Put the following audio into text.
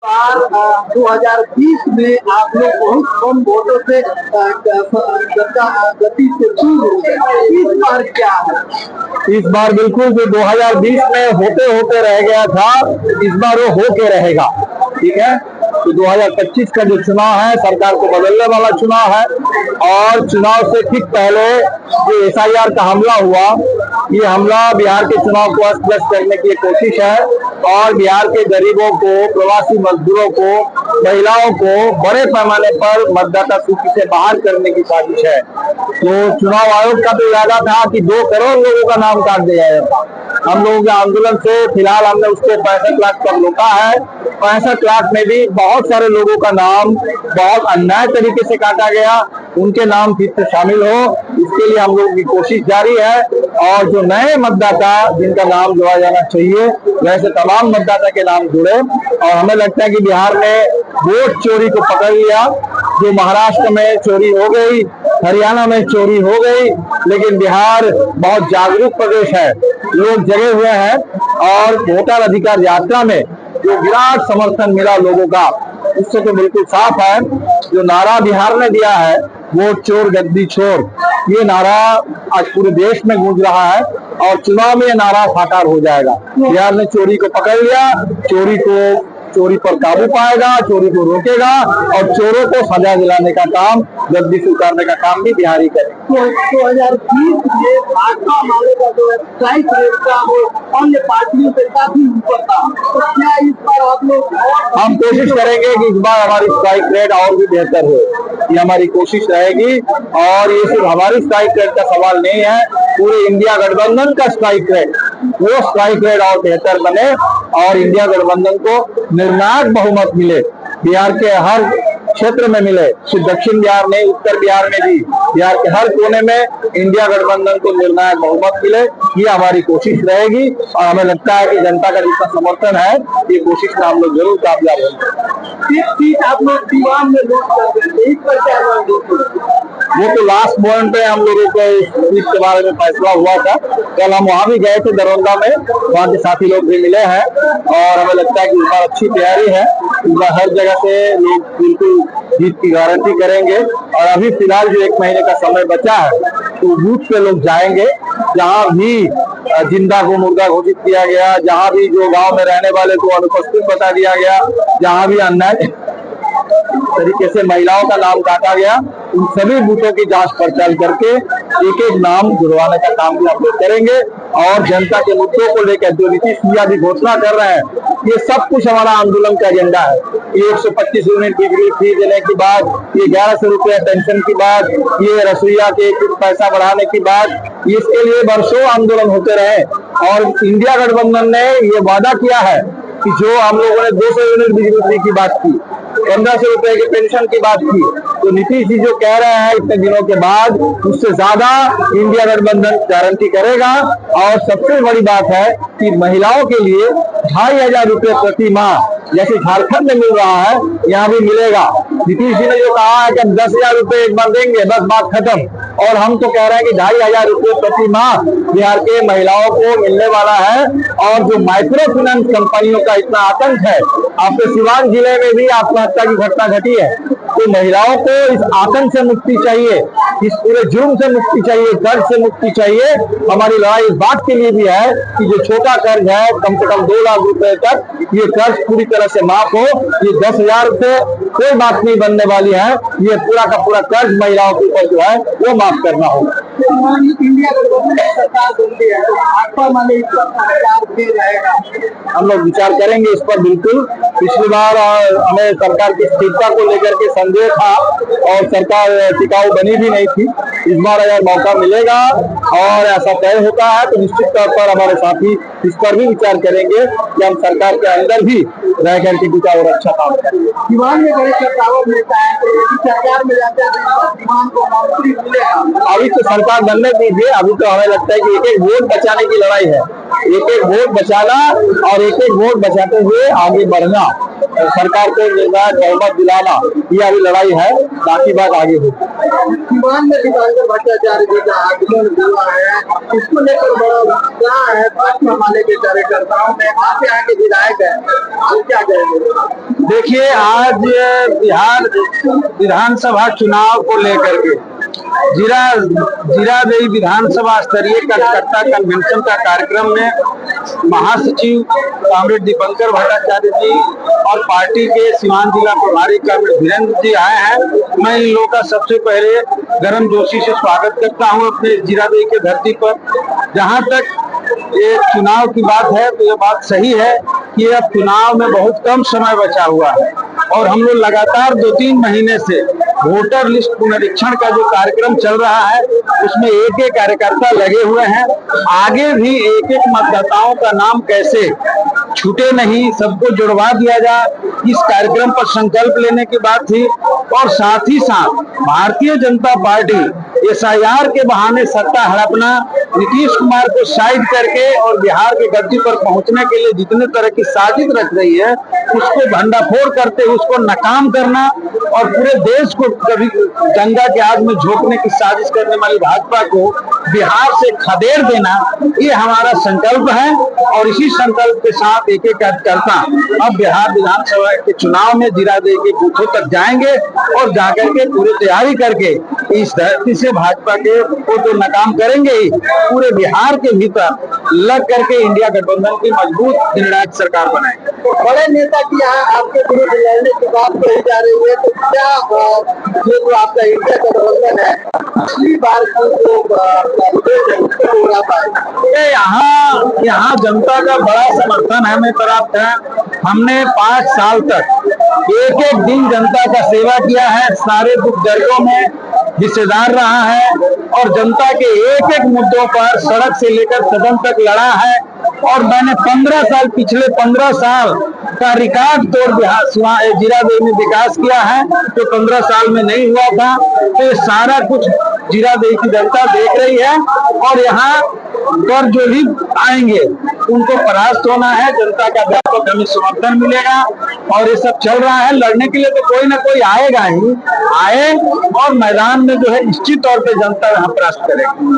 बार 2020 में आप लोग बहुत कम वोटों से गति से दूर हो गए। इस बार क्या है? इस बार बिल्कुल जो 2020 में होते होते रह गया था, इस बार वो होके रहेगा। ठीक है, तो 2025 का जो चुनाव है सरकार को बदलने वाला चुनाव है। और चुनाव से ठीक पहले जो SIR का हमला हुआ, ये हमला बिहार के चुनाव को अस्त-व्यस्त करने की कोशिश है और बिहार के गरीबों को, प्रवासी मजदूरों को, महिलाओं को बड़े पैमाने पर मतदाता सूची से बाहर करने की साजिश है। तो चुनाव आयोग का तो इरादा था कि 2 करोड़ लोगों का नाम काट दिया जाएगा। हम लोगों के आंदोलन से फिलहाल हमने उसको 65 लाख तक रोका है। 65 लाख में भी बहुत सारे लोगों का नाम बहुत अन्याय तरीके से काटा गया, उनके नाम फिर से शामिल हो, इसके लिए हम लोगों की कोशिश जारी है। और जो नए मतदाता जिनका नाम जोड़ा जाना चाहिए, वैसे तमाम मतदाता के नाम जुड़े। और हमें लगता है कि बिहार ने वोट चोरी को पकड़ लिया। जो महाराष्ट्र में चोरी हो गई, हरियाणा में चोरी हो गई, लेकिन बिहार बहुत जागरूक प्रदेश है, लोग जगे हुए हैं। और वोटर अधिकार यात्रा में जो विराट समर्थन मिला लोगों का, उससे तो बिल्कुल साफ है। जो नारा बिहार ने दिया है, वोट चोर गद्दी छोड़, ये नारा आज पूरे देश में गूंज रहा है और चुनाव में ये नारा साकार हो जाएगा। बिहार ने चोरी को पकड़ लिया, चोरी पर काबू पाएगा, चोरी को रोकेगा और चोरों को सजा दिलाने का काम, गद्दी से उतारने का काम भी बिहार ही करेगा। 2020 में भाजपा वाले का जो स्ट्राइक रेट था वो अन्य पार्टियों से काफी ऊपर था, तो क्या इस बार आप लोग? हम कोशिश करेंगे कि इस बार हमारी स्ट्राइक रेट और भी बेहतर हो, ये हमारी कोशिश रहेगी। और ये सिर्फ हमारी स्ट्राइक रेट का सवाल नहीं है, पूरे इंडिया गठबंधन का स्ट्राइक रेट, वो स्ट्राइक रेट और बेहतर बने और इंडिया गठबंधन को निर्णायक बहुमत मिले, बिहार के हर क्षेत्र में मिले। सिर्फ दक्षिण बिहार में, उत्तर बिहार में भी, बिहार के हर कोने में इंडिया गठबंधन को निर्णायक बहुमत मिले, ये हमारी कोशिश रहेगी। और हमें लगता है कि जनता का जितना समर्थन है, ये कोशिश में हम लोग जरूर कामयाब होंगे। इस चीज आप लोग दीवान में लोग कर रहे हैं, इस पर क्या मांगे? वो तो लास्ट पॉइंट पे हम लोगों को इस सीट के बारे में फैसला हुआ था। कल हम वहां भी गए थे दरौंदा में, वहां के साथी लोग भी मिले हैं और हमें लगता है कि इस बार अच्छी तैयारी है। इस बार हर जगह से लोग बिल्कुल जीत की गारंटी करेंगे। और अभी फिलहाल जो 1 महीने का समय बचा है, तो बूथ पे लोग जाएंगे, जहां भी जिंदा को मुर्दा घोषित किया गया, जहां भी जो गांव में रहने वाले को अनुपस्थित बता दिया गया, जहां भी अन्याय तरीके से महिलाओं का नाम काटा गया, उन सभी बूथों की जांच पड़ताल करके एक एक नाम जुड़वाने का काम भी हम लोग करेंगे। और जनता के मुद्दों को लेकर जो नीतीश भैया भी घोषणा कर रहे हैं, ये सब कुछ हमारा आंदोलन का एजेंडा है। ये 125 यूनिट बिजली फ्री देने की बात, ये 1100 रुपया पेंशन की बात, ये रसोईया के कुछ पैसा बढ़ाने की बात, इसके लिए वर्षों आंदोलन होते रहे। और इंडिया गठबंधन ने ये वादा किया है कि जो हम लोगों ने 200 यूनिट बिजली फ्री की बात की, 1500 रुपए की पेंशन की बात की, तो नीतीश जी जो कह रहे हैं इतने दिनों के बाद, उससे ज्यादा इंडिया गठबंधन गारंटी करेगा। और सबसे बड़ी बात है कि महिलाओं के लिए 2500 रुपए प्रति माह जैसे झारखंड में मिल रहा है, यहाँ भी मिलेगा। नीतीश जी ने जो कहा है कि हम 10,000 रुपए एक बार देंगे, बस बात खत्म। और हम तो कह रहे हैं कि 2500 रुपए प्रति माह बिहार के महिलाओं को मिलने वाला है। और जो माइक्रो फाइनेंस कंपनियों का इतना आतंक है, आपके सिवान जिले में भी आत्महत्या की घटना घटी है, तो महिलाओं को इस आतंक से मुक्ति चाहिए, इस पूरे जुर्म से मुक्ति चाहिए, कर्ज से मुक्ति चाहिए। हमारी लड़ाई इस बात के लिए भी है कि जो छोटा कर्ज है, कम से कम 2 लाख रुपए तक, ये कर्ज पूरी तरह से माफ हो। ये 10,000 से कोई बात नहीं बनने वाली है, ये पूरा का पूरा कर्ज महिलाओं के ऊपर जो है वो माफ करना होगा। इंडिया गठबंधन सरकार बनती है तो भाजपा वाले इस पर दे रहेगा, हम लोग विचार करेंगे इस पर बिल्कुल। पिछली बार हमें सरकार की स्थिरता को लेकर के संदेह था और सरकार टिकाऊ बनी भी नहीं थी। इस बार अगर मौका मिलेगा और ऐसा तय होता है, तो निश्चित तौर पर हमारे साथी इस पर भी विचार करेंगे कि हम सरकार के अंदर भी रह करके कुछ और अच्छा काम करें। दीवान में बड़े प्रस्ताव मिलता है, तो सरकार में जाते हैं दीवान को मंत्री मिलेगा। अभी तो सरकार बनने दीजिए, अभी तो हमें लगता है कि एक एक वोट बचाने की लड़ाई है, एक एक वोट बचाना और एक एक वोट बचाते हुए आगे बढ़ना। सरकार को निर्णायक बहुमत दिलाना, ये अभी लड़ाई है, बाकी बात आगे होगी। सीवान में दीपांकर भट्टाचार्य जी का आगमन हुआ है, इसको लेकर बड़ा उत्साह है भाजपा माले के कार्यकर्ताओं में, आपके यहाँ के विधायक है, आप क्या कहेंगे? देखिए, आज बिहार विधानसभा चुनाव को लेकर के जीरादेई विधानसभा स्तरीय कार्यकर्ता कन्वेंशन का कार्यक्रम में महासचिव कॉमरेड दीपंकर भट्टाचार्य जी और पार्टी के सीवान जिला प्रभारी कॉमरेड वीरेंद्र जी आए हैं। मैं इन लोगों का सबसे पहले गर्मजोशी से स्वागत करता हूं अपने जीरादेई के धरती पर। जहां तक ये चुनाव की बात है तो ये बात सही है कि अब चुनाव में बहुत कम समय बचा हुआ है और हम लोग लगातार 2-3 महीने से वोटर लिस्ट पुनरीक्षण का जो कार्यक्रम चल रहा है उसमें एक एक कार्यकर्ता लगे हुए हैं। आगे भी एक एक मतदाताओं का नाम कैसे छूटे नहीं, सबको जुड़वा दिया जाए, इस कार्यक्रम पर संकल्प लेने की बात थी। और साथ ही साथ भारतीय जनता पार्टी SIR के बहाने सत्ता हड़पना, नीतीश कुमार को साइड करके और बिहार के गद्दी पर पहुंचने के लिए जितने तरह की साजिश रख रही है उसको भंडाफोड़ करते उसको नाकाम करना और पूरे देश को कभी गंगा के आग में झोंकने की साजिश करने वाली भाजपा को बिहार से खदेड़ देना, ये हमारा संकल्प है। और इसी संकल्प के साथ एक एक कार्यकर्ता अब बिहार विधानसभा के चुनाव में जीरादेई के बूथों तक जाएंगे और जाकर के पूरी तैयारी करके इस धरती से भाजपा के को तो नाकाम करेंगे ही, पूरे बिहार के भीतर लग करके इंडिया गठबंधन की मजबूत निर्णायक सरकार बनाएंगे। बड़े नेता की यहाँ आपके विरुद्ध लड़ने की बात कही जा रही है, तो क्या ये जो आपका इंडिया गठबंधन है पिछली बार हो पाए? यहाँ जनता का बड़ा समर्थन हमें प्राप्त है। हमने 5 साल तक एक एक दिन जनता का सेवा किया है, सारे दुख दर्दों में हिस्सेदार रहा है और जनता के एक एक मुद्दों पर सड़क से लेकर सदन तक लड़ा है। और मैंने 15 साल, पिछले 15 साल का रिकॉर्ड तोड़ जीरादेई में विकास किया है जो 15 साल में नहीं हुआ था। तो ये सारा कुछ जीरादेई की जनता देख रही है और यहाँ पर जो भी आएंगे उनको परास्त होना है। जनता का व्यापक हमें समर्थन मिलेगा और ये सब चल रहा है। लड़ने के लिए तो कोई ना कोई आएगा ही, आए और मैदान में जो है निश्चित तौर पे जनता यहाँ परास्त करेगी।